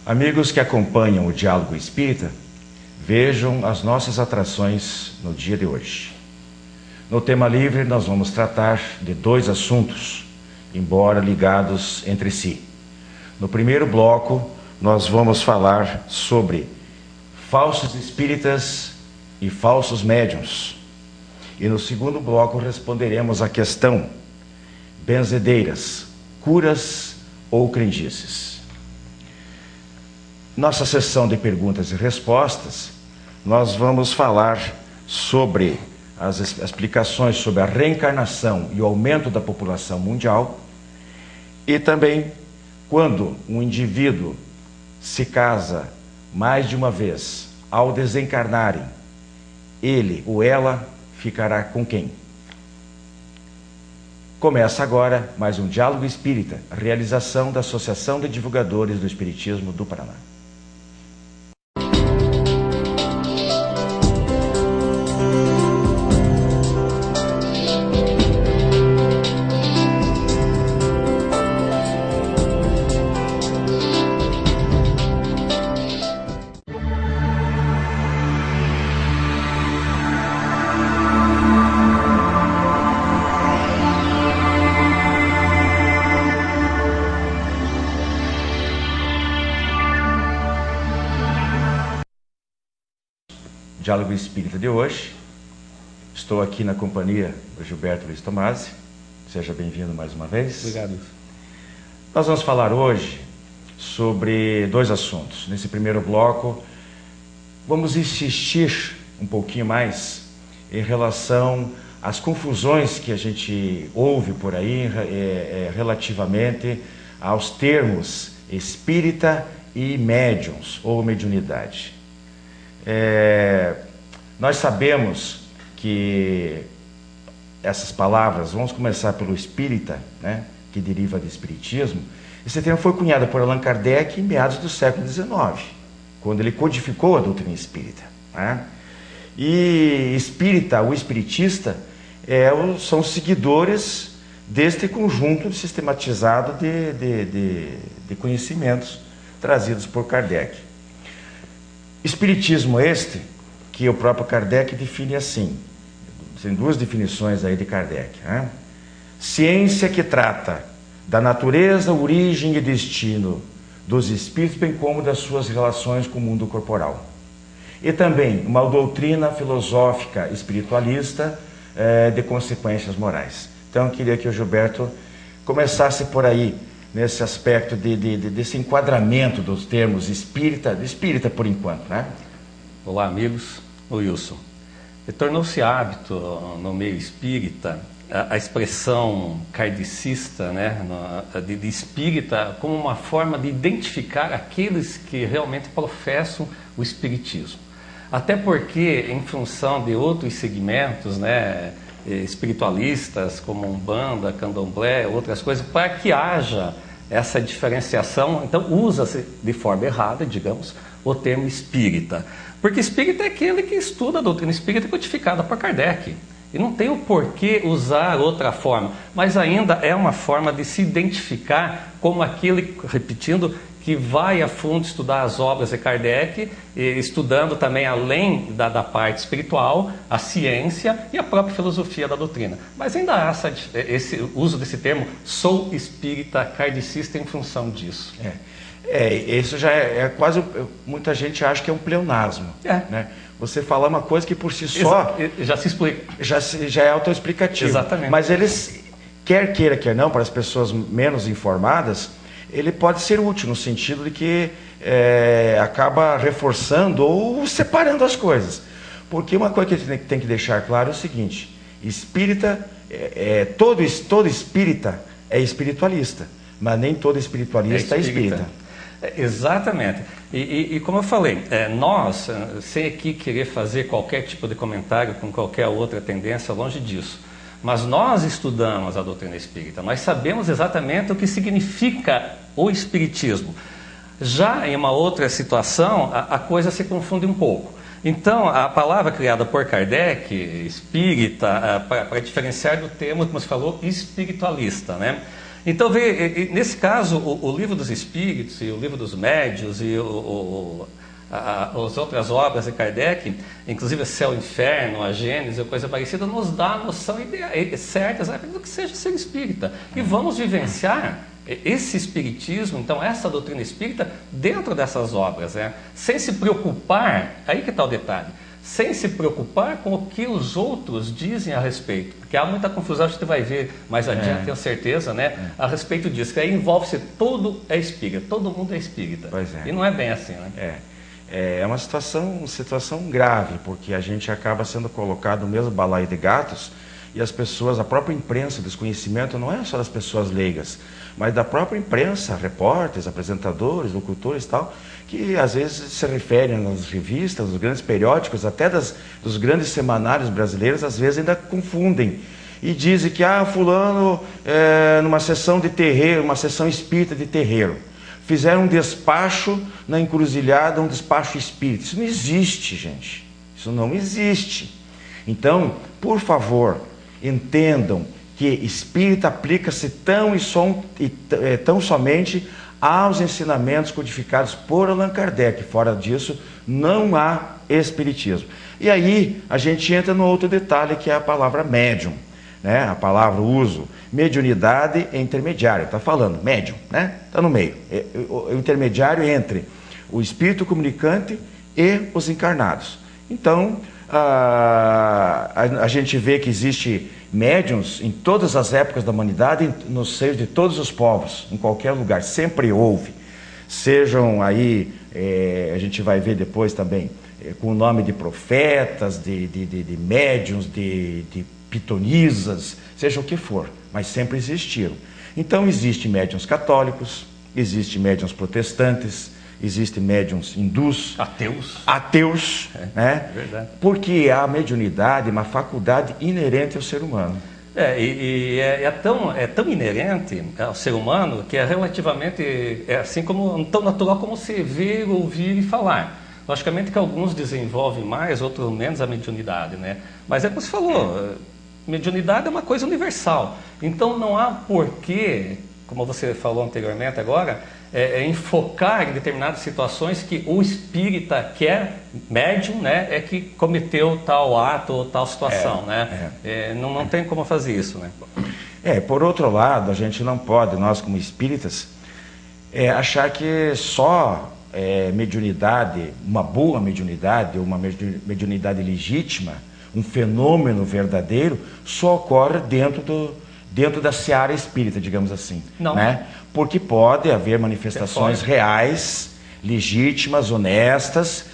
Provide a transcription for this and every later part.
Amigos que acompanham o Diálogo Espírita, vejam as nossas atrações no dia de hoje. No tema livre, nós vamos tratar de dois assuntos, embora ligados entre si. No primeiro bloco, nós vamos falar sobre falsos espíritas e falsos médiuns. E no segundo bloco, responderemos à questão: benzedeiras, curas ou crendices? Nossa sessão de perguntas e respostas, nós vamos falar sobre as explicações sobre a reencarnação e o aumento da população mundial, e também quando um indivíduo se casa mais de uma vez, ao desencarnarem, ele ou ela ficará com quem? Começa agora mais um Diálogo Espírita, realização da Associação de Divulgadores do Espiritismo do Paraná. Diálogo Espírita de hoje. Estou aqui na companhia do Gilberto Luiz Tomasi. Seja bem-vindo mais uma vez. Obrigado. Nós vamos falar hoje sobre dois assuntos. Nesse primeiro bloco, vamos insistir um pouquinho mais em relação às confusões que a gente ouve por aí relativamente aos termos espírita e médiuns ou mediunidade. Nós sabemos que essas palavras, vamos começar pelo espírita, né, que deriva do espiritismo. Esse termo foi cunhado por Allan Kardec em meados do século XIX, quando ele codificou a doutrina espírita, né? E espírita, o espiritista, são os seguidores deste conjunto sistematizado de conhecimentos trazidos por Kardec. Espiritismo este, que o próprio Kardec define assim, tem duas definições aí de Kardec, né? Ciência que trata da natureza, origem e destino dos espíritos, bem como das suas relações com o mundo corporal. E também uma doutrina filosófica espiritualista de consequências morais. Então eu queria que o Gilberto começasse por aí, nesse aspecto desse enquadramento dos termos espírita por enquanto, né? Olá, amigos. O Wilson. Tornou-se hábito no meio espírita a expressão kardecista, né, de espírita, como uma forma de identificar aqueles que realmente professam o espiritismo. Até porque, em função de outros segmentos, né, espiritualistas, como Umbanda, Candomblé, outras coisas, para que haja essa diferenciação, então usa-se de forma errada, digamos, o termo espírita. Porque espírita é aquele que estuda a doutrina espírita codificada por Kardec. E não tem o porquê usar outra forma, mas ainda é uma forma de se identificar como aquele, repetindo, que vai a fundo estudar as obras de Kardec, estudando também, além da parte espiritual, a ciência e a própria filosofia da doutrina. Mas ainda há esse uso desse termo, sou espírita kardecista, em função disso. Isso já é quase, muita gente acha que é um pleonasmo, né? Você falar uma coisa que por si só já se explica, já é autoexplicativo. Exatamente. Mas eles, quer queira, quer não, para as pessoas menos informadas, ele pode ser útil no sentido de que acaba reforçando ou separando as coisas. Porque uma coisa que a gente tem que deixar claro é o seguinte: espírita, todo espírita é espiritualista, mas nem todo espiritualista é espírita. Exatamente. E como eu falei, nós, sem aqui querer fazer qualquer tipo de comentário com qualquer outra tendência, longe disso, mas nós estudamos a doutrina espírita, nós sabemos exatamente o que significa o espiritismo. Já em uma outra situação, a coisa se confunde um pouco. Então, a palavra criada por Kardec, espírita, para diferenciar do termo, como você falou, espiritualista, né? Então, nesse caso, o Livro dos Espíritos e o Livro dos Médiuns e as outras obras de Kardec, inclusive Céu e Inferno, a Gênesis ou coisa parecida, nos dá a noção certa do que seja ser espírita. E vamos vivenciar esse espiritismo, então essa doutrina espírita, dentro dessas obras, né? Sem se preocupar, aí que está o detalhe, sem se preocupar com o que os outros dizem a respeito, porque há muita confusão, a gente vai ver mais adiante, tenho certeza, né, a respeito disso, que aí envolve-se todo é espírita, todo mundo é espírita, e não é bem assim, né? É uma situação grave, porque a gente acaba sendo colocado no mesmo balaio de gatos, e as pessoas, a própria imprensa, o desconhecimento não é só das pessoas leigas, mas da própria imprensa, repórteres, apresentadores, locutores e tal, que às vezes se referem nas revistas, nos grandes periódicos, até dos grandes semanários brasileiros, às vezes ainda confundem e dizem que fulano, numa sessão de terreiro, uma sessão espírita de terreiro, fizeram um despacho na encruzilhada, um despacho espírita. Isso não existe, gente. Isso não existe. Então, por favor, entendam que espírita aplica-se tão somente aos ensinamentos codificados por Allan Kardec. Fora disso, não há espiritismo. E aí, a gente entra no outro detalhe, que é a palavra médium, né? A palavra, o uso, mediunidade é intermediário, está falando, médium, né? Está no meio, o intermediário entre o espírito comunicante e os encarnados. Então, a gente vê que existe médiuns em todas as épocas da humanidade, no seio de todos os povos, em qualquer lugar, sempre houve. Sejam aí, a gente vai ver depois também, com o nome de profetas, de médiuns, de pitonisas, seja o que for, mas sempre existiram. Então, existem médiuns católicos, existem médiuns protestantes, existem médiuns hindus, ateus, né? É verdade. Porque a mediunidade é uma faculdade inerente ao ser humano. É tão inerente ao ser humano que é relativamente, assim como tão natural como se ver, ouvir e falar. Logicamente que alguns desenvolvem mais, outros menos a mediunidade, né? Mas é como você falou, mediunidade é uma coisa universal. Então não há porquê, como você falou anteriormente agora, enfocar em determinadas situações que o espírita que é médium, né, é que cometeu tal ato ou tal situação, né? Não tem como fazer isso, né? Por outro lado, a gente não pode, nós como espíritas, achar que só mediunidade, uma boa mediunidade, ou uma mediunidade legítima, um fenômeno verdadeiro, só ocorre dentro da seara espírita, digamos assim. Não. Né? Porque pode haver manifestações reais, legítimas, honestas,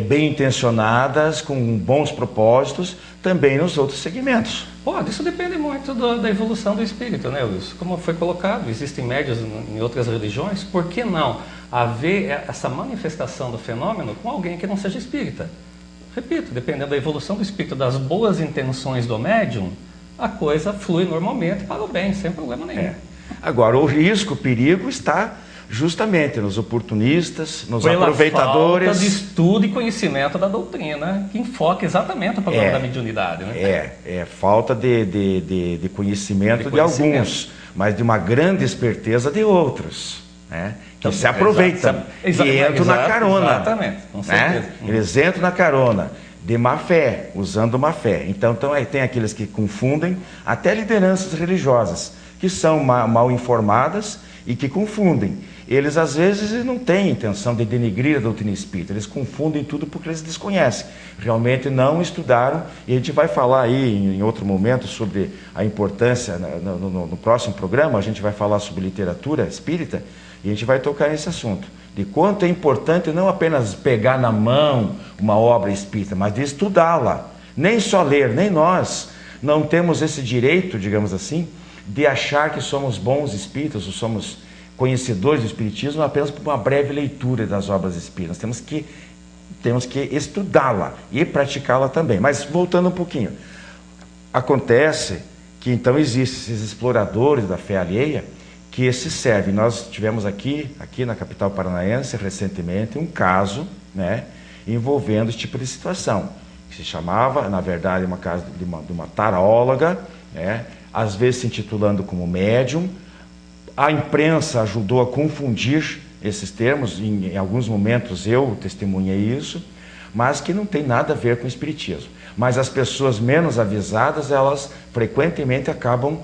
bem intencionadas, com bons propósitos, também nos outros segmentos. Pode, isso depende muito da evolução do espírito, né, Wilson? Como foi colocado, existem médiuns em outras religiões, por que não haver essa manifestação do fenômeno com alguém que não seja espírita? Repito, dependendo da evolução do espírito, das boas intenções do médium, a coisa flui normalmente para o bem, sem problema nenhum. Agora, o risco, o perigo está justamente nos oportunistas, nos pela aproveitadores. Falta de estudo e conhecimento da doutrina, que enfoca exatamente o problema da mediunidade, né? Falta de conhecimento de alguns, mas de uma grande esperteza de outros, né? Que se aproveitam, que entram na carona. Exatamente, com certeza. Né? Eles entram na carona de má fé, usando má fé. Então tem aqueles que confundem, até lideranças religiosas, que são mal informadas e que confundem. Eles às vezes não têm intenção de denegrir a doutrina espírita, eles confundem tudo porque eles desconhecem, realmente não estudaram, e a gente vai falar aí em outro momento sobre a importância, no próximo programa a gente vai falar sobre literatura espírita, e a gente vai tocar nesse assunto, de quanto é importante não apenas pegar na mão uma obra espírita, mas de estudá-la, nem só ler, nem nós não temos esse direito, digamos assim, de achar que somos bons espíritas, ou somos conhecedores do espiritismo apenas por uma breve leitura das obras espíritas. Temos que estudá-la e praticá-la também. Mas voltando um pouquinho, acontece que então existem esses exploradores da fé alheia que se servem. Nós tivemos aqui na capital paranaense recentemente um caso, né, envolvendo esse tipo de situação, que se chamava, na verdade, uma casa de uma taróloga, né, às vezes se intitulando como médium, A imprensa ajudou a confundir esses termos, em alguns momentos eu testemunhei isso, mas que não tem nada a ver com o espiritismo. Mas as pessoas menos avisadas, elas frequentemente acabam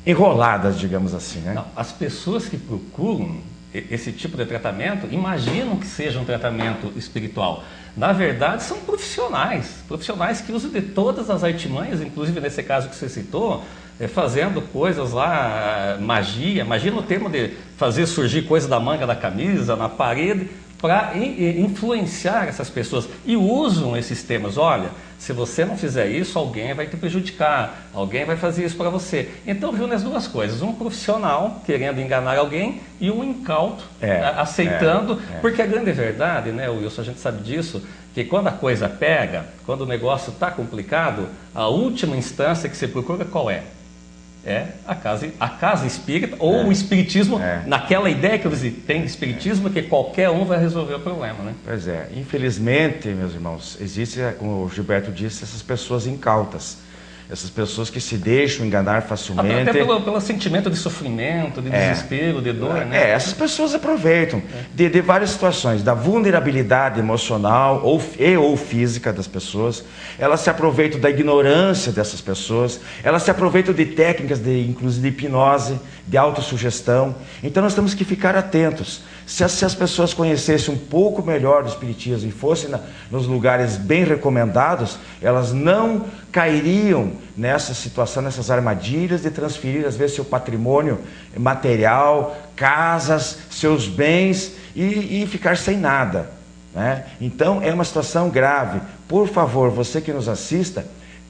enroladas, digamos assim, né? Não, as pessoas que procuram esse tipo de tratamento imaginam que seja um tratamento espiritual. Na verdade, são profissionais que usam de todas as artimanhas, inclusive nesse caso que você citou, fazendo coisas lá, magia no termo de fazer surgir coisa da manga da camisa, na parede, para influenciar essas pessoas. E usam esses termos. Olha, se você não fizer isso, alguém vai te prejudicar, alguém vai fazer isso para você. Então, reúne as duas coisas. Um profissional querendo enganar alguém e um incauto aceitando. Porque a grande verdade, né, Wilson, a gente sabe disso, que quando a coisa pega, quando o negócio está complicado, a última instância que você procura qual é? É a casa espírita ou o espiritismo, naquela ideia que eles têm de espiritismo, que qualquer um vai resolver o problema, né? Pois é, infelizmente, meus irmãos, existe, como o Gilberto disse, essas pessoas incautas, essas pessoas que se deixam enganar facilmente. Até pelo sentimento de sofrimento, de desespero, de dor, né? Essas pessoas aproveitam de várias situações, da vulnerabilidade emocional ou física das pessoas. Elas se aproveitam da ignorância dessas pessoas. Elas se aproveitam de técnicas, inclusive de hipnose, de autossugestão. Então nós temos que ficar atentos. Se as pessoas conhecessem um pouco melhor do espiritismo e fossem nos lugares bem recomendados, elas não cairiam nessa situação, nessas armadilhas de transferir, às vezes, seu patrimônio material, casas, seus bens e ficar sem nada, né? Então, é uma situação grave. Por favor, você que nos assista,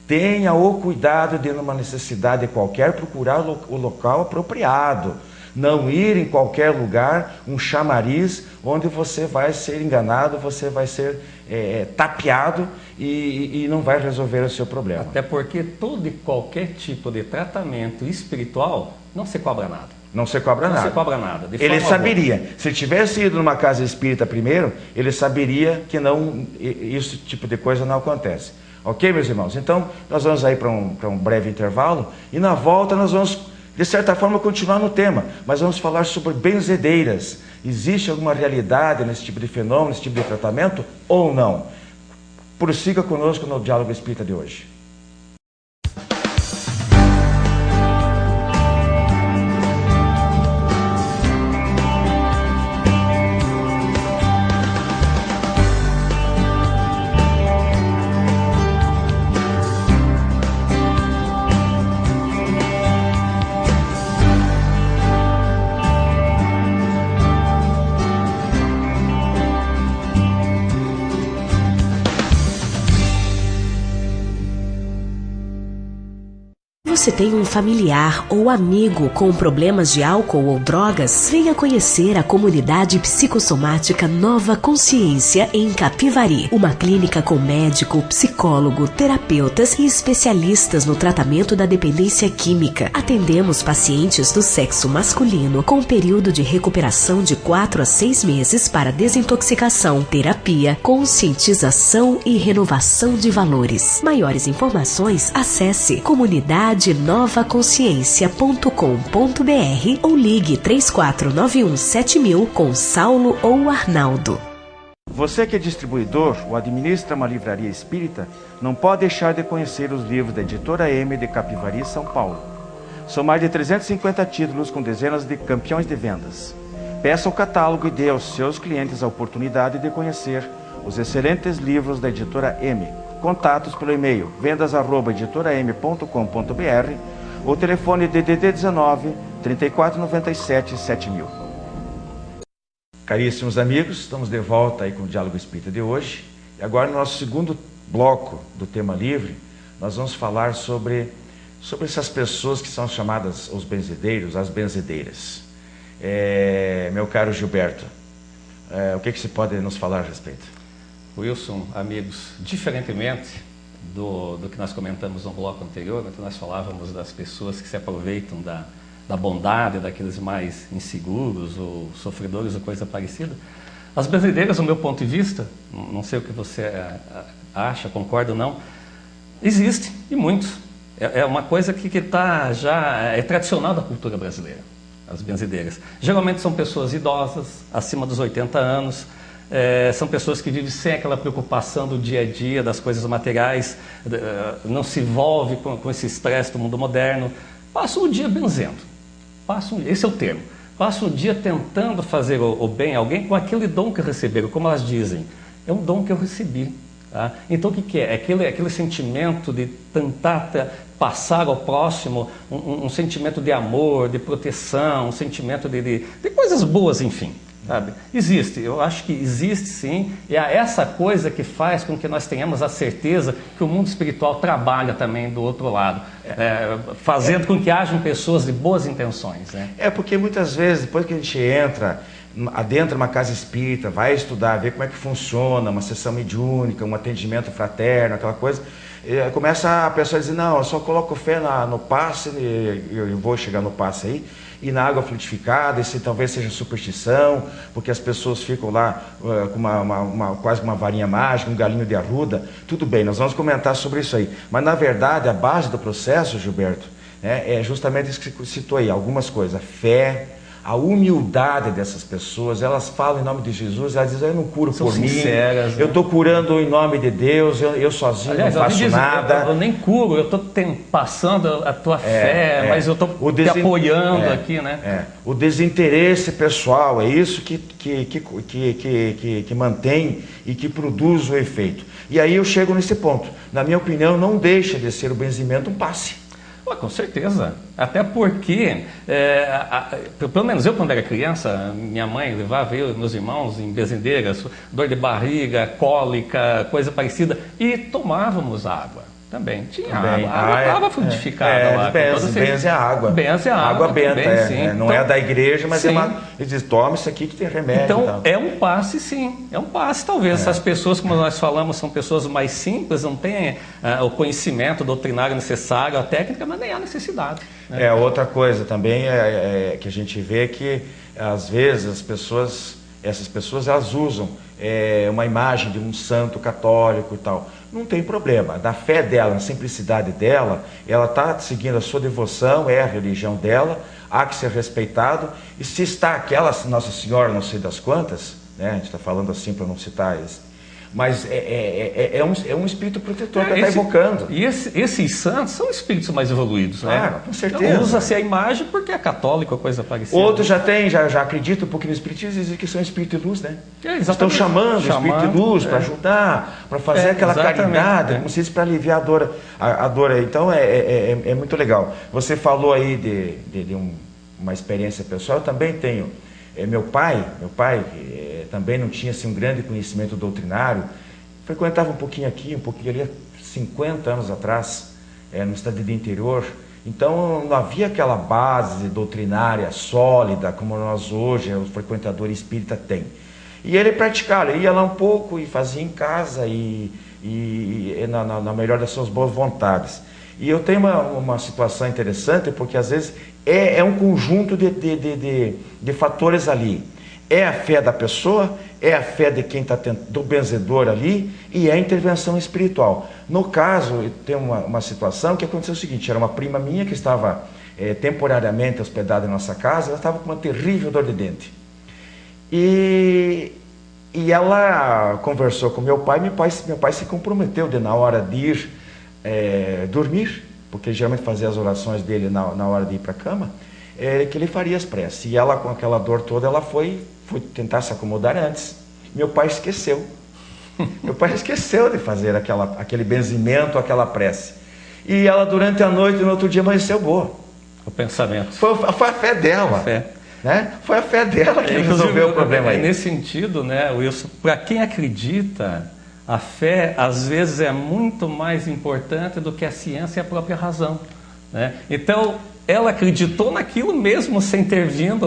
tenha o cuidado de, numa necessidade qualquer, procurar o local apropriado. Não ir em qualquer lugar, um chamariz, onde você vai ser enganado, você vai ser tapeado e não vai resolver o seu problema. Até porque todo e qualquer tipo de tratamento espiritual não se cobra nada. Não se cobra nada. Não se cobra nada. Ele saberia. Se tivesse ido numa casa espírita primeiro, ele saberia que esse tipo de coisa não acontece. Ok, meus irmãos? Então, nós vamos aí para um breve intervalo e na volta nós vamos, de certa forma, continuar no tema, mas vamos falar sobre benzedeiras. Existe alguma realidade nesse tipo de fenômeno, nesse tipo de tratamento ou não? Prossiga conosco no Diálogo Espírita de hoje. Você tem um familiar ou amigo com problemas de álcool ou drogas? Venha conhecer a comunidade psicossomática Nova Consciência em Capivari. Uma clínica com médico, psicólogo, terapeutas e especialistas no tratamento da dependência química. Atendemos pacientes do sexo masculino com período de recuperação de 4 a 6 meses para desintoxicação, terapia, conscientização e renovação de valores. Maiores informações, acesse comunidadenovaconsciência.com.br ou ligue 34917000 com Saulo ou Arnaldo. Você que é distribuidor ou administra uma livraria espírita, não pode deixar de conhecer os livros da Editora M de Capivari, São Paulo. São mais de 350 títulos com dezenas de campeões de vendas. Peça o catálogo e dê aos seus clientes a oportunidade de conhecer os excelentes livros da Editora M. Contatos pelo e-mail vendas@editoram.com.br ou telefone DDD 19 3497 7000. Caríssimos amigos, estamos de volta aí com o Diálogo Espírita de hoje. E agora, no nosso segundo bloco do tema livre, nós vamos falar sobre essas pessoas que são chamadas os benzedeiros, as benzedeiras. Meu caro Gilberto, o que se pode nos falar a respeito? Wilson, amigos, diferentemente do que nós comentamos no bloco anterior, onde nós falávamos das pessoas que se aproveitam da bondade daqueles mais inseguros ou sofredores ou coisa parecida, as benzedeiras, do meu ponto de vista, não sei o que você acha, concorda ou não, existem e muitos. É uma coisa que já é tradicional da cultura brasileira. as benzedeiras. Geralmente são pessoas idosas, acima dos 80 anos, são pessoas que vivem sem aquela preocupação do dia a dia, das coisas materiais, não se envolve com esse estresse do mundo moderno. Passam o dia benzendo, esse é o termo, passam o dia tentando fazer o bem a alguém com aquele dom que receberam, como elas dizem, é um dom que eu recebi. Tá? Então o que é? É aquele sentimento de tentar passar ao próximo um sentimento de amor, de proteção, um sentimento de coisas boas, enfim. Sabe? Existe, eu acho que existe sim, e é essa coisa que faz com que nós tenhamos a certeza que o mundo espiritual trabalha também do outro lado, fazendo com que hajam pessoas de boas intenções. Né? Porque muitas vezes, depois que a gente adentra uma casa espírita, vai estudar, ver como é que funciona, uma sessão mediúnica, um atendimento fraterno, aquela coisa, começa a pessoa a dizer, não, eu só coloco fé no passe, eu vou chegar no passe aí, e na água frutificada, isso talvez seja superstição, porque as pessoas ficam lá com quase uma varinha mágica, um galinho de arruda. Tudo bem, nós vamos comentar sobre isso aí. Mas na verdade, a base do processo, Gilberto, é justamente isso que você citou aí, algumas coisas, a fé, a humildade dessas pessoas. Elas falam em nome de Jesus, elas dizem, eu não curo por mim, eu estou curando em nome de Deus, eu sozinho. Aliás, não faço nada. Eu nem curo, eu estou passando a tua fé, mas eu estou te apoiando aqui, né? O desinteresse pessoal, é isso que mantém e que produz o efeito. E aí eu chego nesse ponto. Na minha opinião, não deixa de ser o benzimento um passe. Com certeza, até porque, pelo menos eu quando era criança, minha mãe levava eu e meus irmãos em benzedeiras, dor de barriga, cólica, coisa parecida, e tomávamos água. Também tinha água. A água estava frutificada lá. Benze a água. Benze a água. Água benta, também, sim. Não então, é da igreja, mas sim. Ele diz, toma isso aqui que tem remédio. Então, é um passe, sim. É um passe, talvez. Essas pessoas, como nós falamos, são pessoas mais simples, não têm o conhecimento doutrinário necessário, a técnica, mas nem há necessidade. Né? Outra coisa também que a gente vê que, às vezes, essas pessoas elas usam uma imagem de um santo católico e tal. Não tem problema, da fé dela, na simplicidade dela, ela está seguindo a sua devoção, é a religião dela, há que ser respeitado, e se está aquela Nossa Senhora, não sei das quantas, né? A gente está falando assim para não citar isso, mas é um espírito protetor que está evocando. E esses santos são espíritos mais evoluídos, né? Claro, com certeza. Então, usa-se a imagem porque é católico, coisa parecida. Outros já acreditam um pouquinho no espiritismo, dizem que são espírito de luz, né? Estão chamando o espírito de luz para ajudar, para fazer aquela caridade, como se diz, para aliviar a dor. Então é muito legal. Você falou aí de uma experiência pessoal, eu também tenho. Meu pai também não tinha assim, um grande conhecimento doutrinário, frequentava um pouquinho aqui, um pouquinho ali, 50 anos atrás, no estado de interior, então não havia aquela base doutrinária sólida como nós hoje, os frequentadores espíritas têm. E ele praticava, ele ia lá um pouco e fazia em casa e na melhor das suas boas vontades. E eu tenho uma situação interessante, porque às vezes é um conjunto de fatores ali. É a fé da pessoa, é a fé de quem está do benzedor ali, e é a intervenção espiritual. No caso, tem uma situação que aconteceu o seguinte, era uma prima minha que estava temporariamente hospedada em nossa casa, ela estava com uma terrível dor de dente. E ela conversou com meu pai se comprometeu de, na hora de ir dormir, porque geralmente fazia as orações dele na hora de ir para a cama, que ele faria as preces. E ela, com aquela dor toda, ela foi tentar se acomodar antes. Meu pai esqueceu. Meu pai esqueceu de fazer aquele benzimento, aquela prece. E ela, durante a noite, no outro dia, amanheceu boa. O pensamento. Foi a fé dela. A fé. Né? Foi a fé dela que resolveu o problema aí. Nesse sentido, né, Wilson, para quem acredita, a fé, às vezes, é muito mais importante do que a ciência e a própria razão. Né? Então, ela acreditou naquilo mesmo sem ter vindo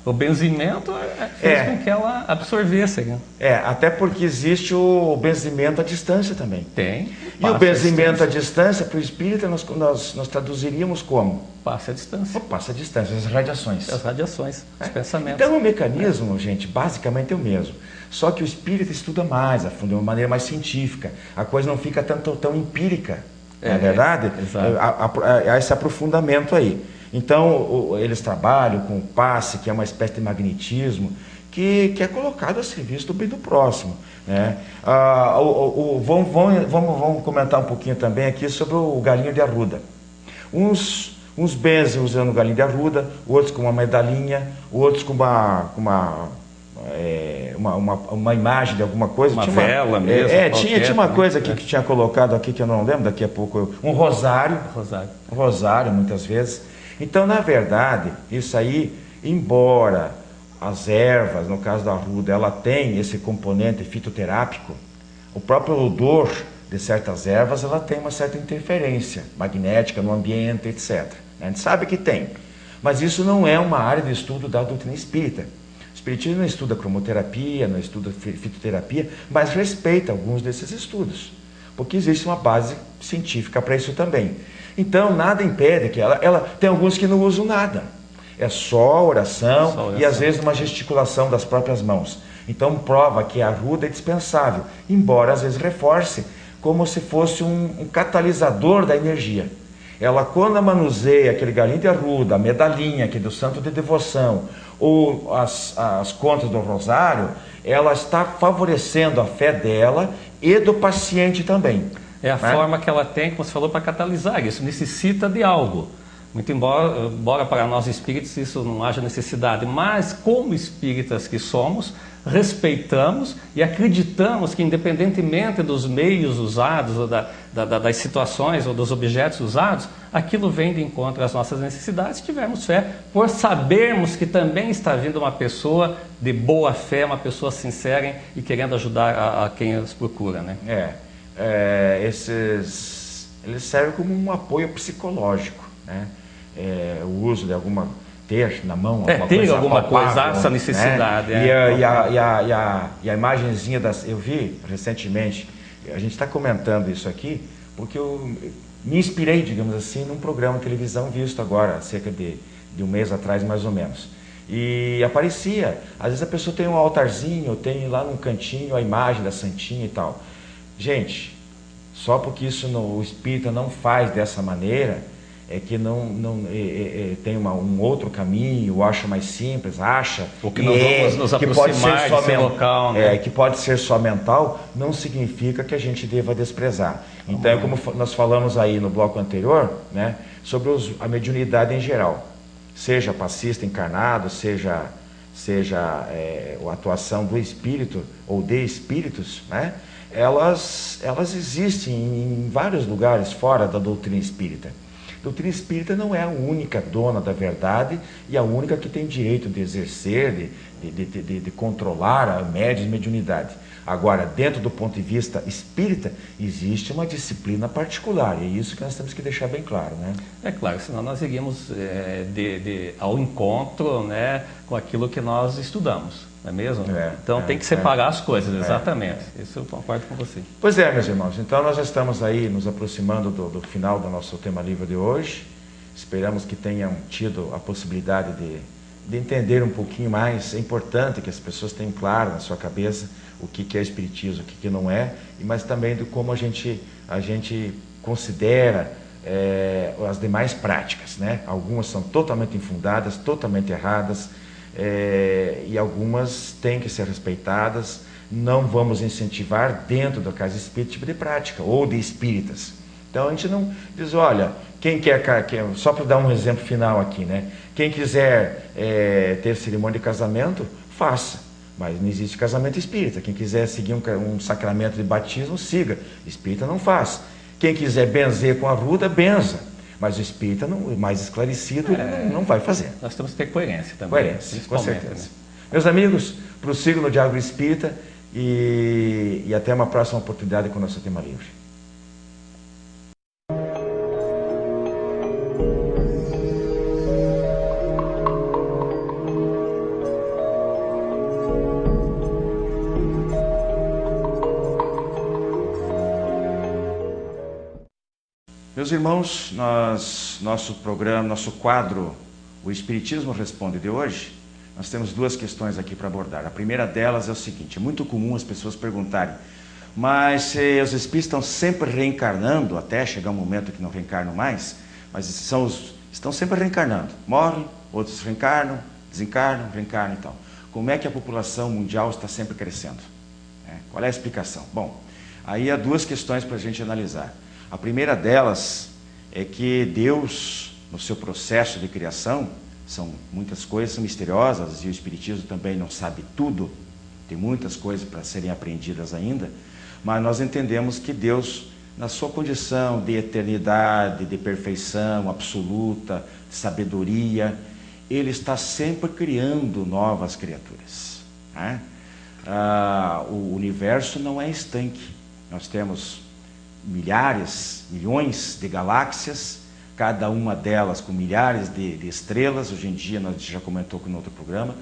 o benzimento, fez com que ela absorvesse. Né? Até porque existe o benzimento à distância também. Tem. E o benzimento à distância, para o espírita, nós traduziríamos como? Passe à distância. Passe à distância, as radiações. As radiações, os pensamentos. Então o mecanismo, gente, basicamente é o mesmo. Só que o espírita estuda mais a fundo, de uma maneira mais científica. A coisa não fica tão empírica. Não é verdade? Exato. Há esse aprofundamento aí. Então, eles trabalham com o passe, que é uma espécie de magnetismo, que é colocado a serviço do bem do próximo, né? Vamos comentar um pouquinho também aqui sobre o galinho de arruda. Uns benzem usando o galinho de arruda, outros com uma medalhinha, outros com uma imagem de alguma coisa. Uma vela mesmo. Tinha uma coisa aqui que tinha colocado aqui, que eu não lembro, daqui a pouco, um rosário. Um rosário, muitas vezes. Então, na verdade, isso aí, embora as ervas, no caso da arruda, ela tem esse componente fitoterápico, o próprio odor de certas ervas, ela tem uma certa interferência magnética no ambiente, etc. A gente sabe que tem, mas isso não é uma área de estudo da doutrina espírita. O espiritismo não estuda cromoterapia, não estuda fitoterapia, mas respeita alguns desses estudos, porque existe uma base científica para isso também. Então, nada impede que ela tem alguns que não usam nada. É só oração e às vezes uma gesticulação das próprias mãos. Então prova que a arruda é dispensável, embora às vezes reforce como se fosse um catalisador da energia. Ela, quando manuseia aquele galinho de arruda, a medalhinha que é do santo de devoção, ou as contas do rosário, ela está favorecendo a fé dela e do paciente também. É a forma que ela tem, como você falou, para catalisar. Isso necessita de algo. Muito embora para nós espíritos isso não haja necessidade, mas como espíritas que somos, respeitamos e acreditamos que, independentemente dos meios usados, ou das situações ou dos objetos usados, aquilo vem de encontro às nossas necessidades, se tivermos fé, por sabermos que também está vindo uma pessoa de boa fé, uma pessoa sincera e querendo ajudar a quem os procura, né? Eles servem como um apoio psicológico, né? O uso de ter na mão alguma coisa, essa necessidade, né? E a imagenzinha eu vi recentemente, a gente está comentando isso aqui porque eu me inspirei, digamos assim, num programa de televisão visto agora, cerca de um mês atrás mais ou menos, e aparecia, às vezes a pessoa tem um altarzinho, tem lá num cantinho a imagem da santinha e tal. Gente, só porque isso o espírita não faz dessa maneira, é que tem um outro caminho, acha mais simples, ou que não vamos nos aproximar desse local, né? Que pode ser só mental, não significa que a gente deva desprezar. Então, é como nós falamos aí no bloco anterior, né, sobre a mediunidade em geral, seja passista encarnado, seja a atuação do espírito ou de espíritos, né? Elas existem em vários lugares fora da doutrina espírita. A doutrina espírita não é a única dona da verdade e a única que tem direito de exercer, de controlar a médiuns e mediunidade. Agora, dentro do ponto de vista espírita, existe uma disciplina particular, e é isso que nós temos que deixar bem claro, né? É claro, senão nós iríamos ao encontro, né, com aquilo que nós estudamos. Não é mesmo? Então tem que separar as coisas, exatamente. Isso eu concordo com você. Pois é, meus irmãos. Então nós já estamos aí nos aproximando do final do nosso tema livre de hoje. Esperamos que tenham tido a possibilidade de entender um pouquinho mais. É importante que as pessoas tenham claro na sua cabeça o que é espiritismo, o que não é, mas também de como a gente considera as demais práticas, né? Algumas são totalmente infundadas, totalmente erradas. E algumas têm que ser respeitadas. Não vamos incentivar dentro da casa espírita tipo de prática ou de espíritas. Então a gente não diz, olha, quem quer só para dar um exemplo final aqui, né? Quem quiser ter cerimônia de casamento, faça, mas não existe casamento espírita. Quem quiser seguir um sacramento de batismo, siga. Espírita não faz. Quem quiser benzer com a arruda, benza. Mas o espírita, mais esclarecido, não vai fazer. Nós temos que ter coerência também. Coerência, com certeza. Né? Meus amigos, prossigam no Diálogo Espírita e até uma próxima oportunidade com o nosso tema livre. Meus irmãos, nosso programa, nosso quadro, o Espiritismo Responde de hoje, nós temos duas questões aqui para abordar. A primeira delas é o seguinte: é muito comum as pessoas perguntarem, mas se os espíritos estão sempre reencarnando, até chegar um momento que não reencarnam mais, mas são estão sempre reencarnando. Morrem, outros reencarnam, desencarnam, reencarnam e tal. Como é que a população mundial está sempre crescendo? Qual é a explicação? Bom, aí há duas questões para a gente analisar. A primeira delas é que Deus, no seu processo de criação, são muitas coisas misteriosas, e o Espiritismo também não sabe tudo, tem muitas coisas para serem aprendidas ainda, mas nós entendemos que Deus, na sua condição de eternidade, de perfeição absoluta, de sabedoria, Ele está sempre criando novas criaturas. O universo não é estanque. Nós temos milhares, milhões de galáxias, cada uma delas com milhares de estrelas. Hoje em dia, nós já comentou no outro programa,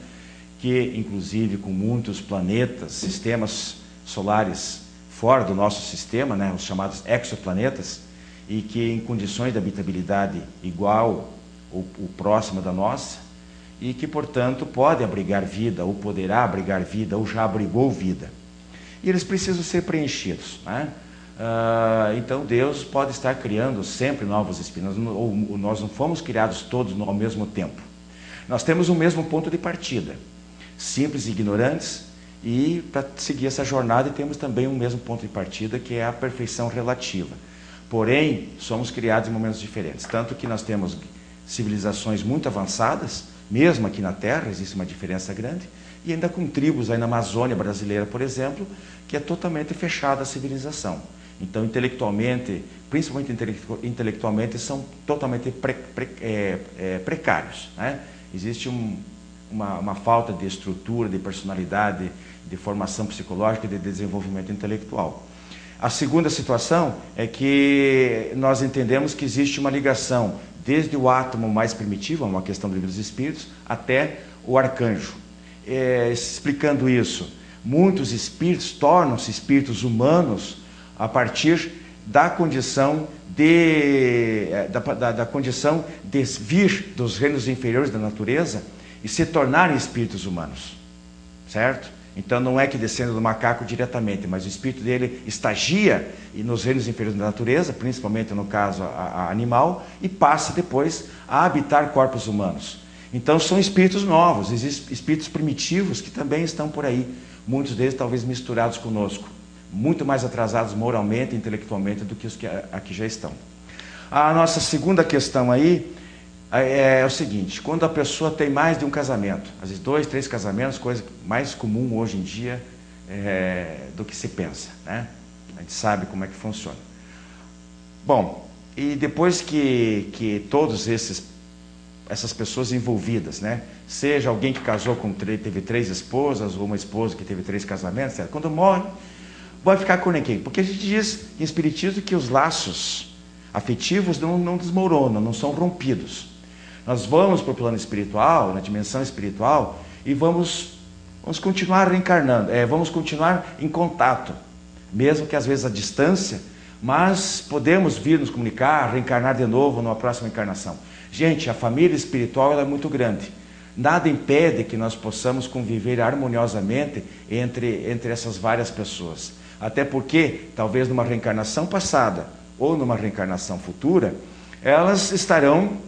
que inclusive com muitos planetas, sistemas solares fora do nosso sistema, os chamados exoplanetas, e que em condições de habitabilidade igual ou próxima da nossa, e que, portanto, pode abrigar vida, ou poderá abrigar vida, ou já abrigou vida. E eles precisam ser preenchidos. Então, Deus pode estar criando sempre novos espíritos. Nós não fomos criados todos ao mesmo tempo. Nós temos o mesmo ponto de partida, simples e ignorantes, e para seguir essa jornada temos também o mesmo ponto de partida, que é a perfeição relativa. Porém, somos criados em momentos diferentes. Tanto que nós temos civilizações muito avançadas, mesmo aqui na Terra, existe uma diferença grande, e ainda com tribos aí na Amazônia brasileira, por exemplo, que é totalmente fechada a civilização. Então, intelectualmente, principalmente intelectualmente, são totalmente precários. Existe uma falta de estrutura, de personalidade, de formação psicológica e de desenvolvimento intelectual. A segunda situação é que nós entendemos que existe uma ligação desde o átomo mais primitivo, uma questão do livro dos espíritos, até o arcanjo. Explicando isso, muitos espíritos tornam-se espíritos humanos a partir da condição da condição de vir dos reinos inferiores da natureza e se tornarem espíritos humanos, certo? Então não é que descendo do macaco diretamente, mas o espírito dele estagia nos reinos inferiores da natureza, principalmente no caso a animal, e passa depois a habitar corpos humanos. Então são espíritos novos, existem espíritos primitivos que também estão por aí, muitos deles talvez misturados conosco, muito mais atrasados moralmente e intelectualmente do que os que aqui já estão. A nossa segunda questão aí é o seguinte: quando a pessoa tem mais de um casamento, às vezes 2, 3 casamentos, coisa mais comum hoje em dia do que se pensa, A gente sabe como é que funciona. Bom, e depois que todos essas pessoas envolvidas, seja alguém que casou teve 3 esposas, ou uma esposa que teve 3 casamentos, certo? Quando morre, vai ficar com ninguém, porque a gente diz em Espiritismo que os laços afetivos não desmoronam, não são rompidos. Nós vamos para o plano espiritual, na dimensão espiritual, e vamos continuar reencarnando, vamos continuar em contato, mesmo que às vezes à distância, mas podemos vir nos comunicar, reencarnar de novo numa próxima encarnação. Gente, a família espiritual ela é muito grande. Nada impede que nós possamos conviver harmoniosamente entre essas várias pessoas. Até porque, talvez numa reencarnação passada ou numa reencarnação futura, elas estarão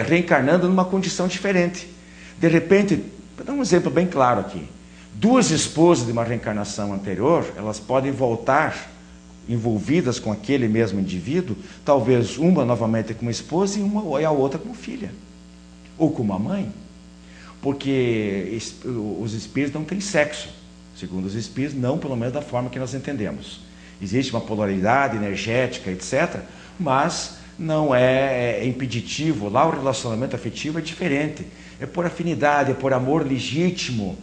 reencarnando numa condição diferente. De repente, vou dar um exemplo bem claro aqui. 2 esposas de uma reencarnação anterior, elas podem voltar envolvidas com aquele mesmo indivíduo, talvez uma novamente como esposa e a outra como filha, ou como a mãe, porque os espíritos não têm sexo, segundo os espíritos, não pelo menos da forma que nós entendemos. Existe uma polaridade energética, etc., mas não é impeditivo. Lá o relacionamento afetivo é diferente, é por afinidade, é por amor legítimo,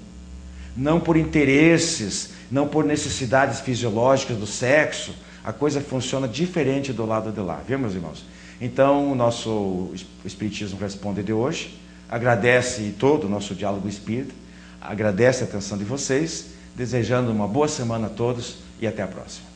não por interesses, não por necessidades fisiológicas do sexo. A coisa funciona diferente do lado de lá, viu, meus irmãos? Então, o nosso Espiritismo Responde de hoje agradece todo o nosso diálogo espírita, agradece a atenção de vocês, desejando uma boa semana a todos e até a próxima.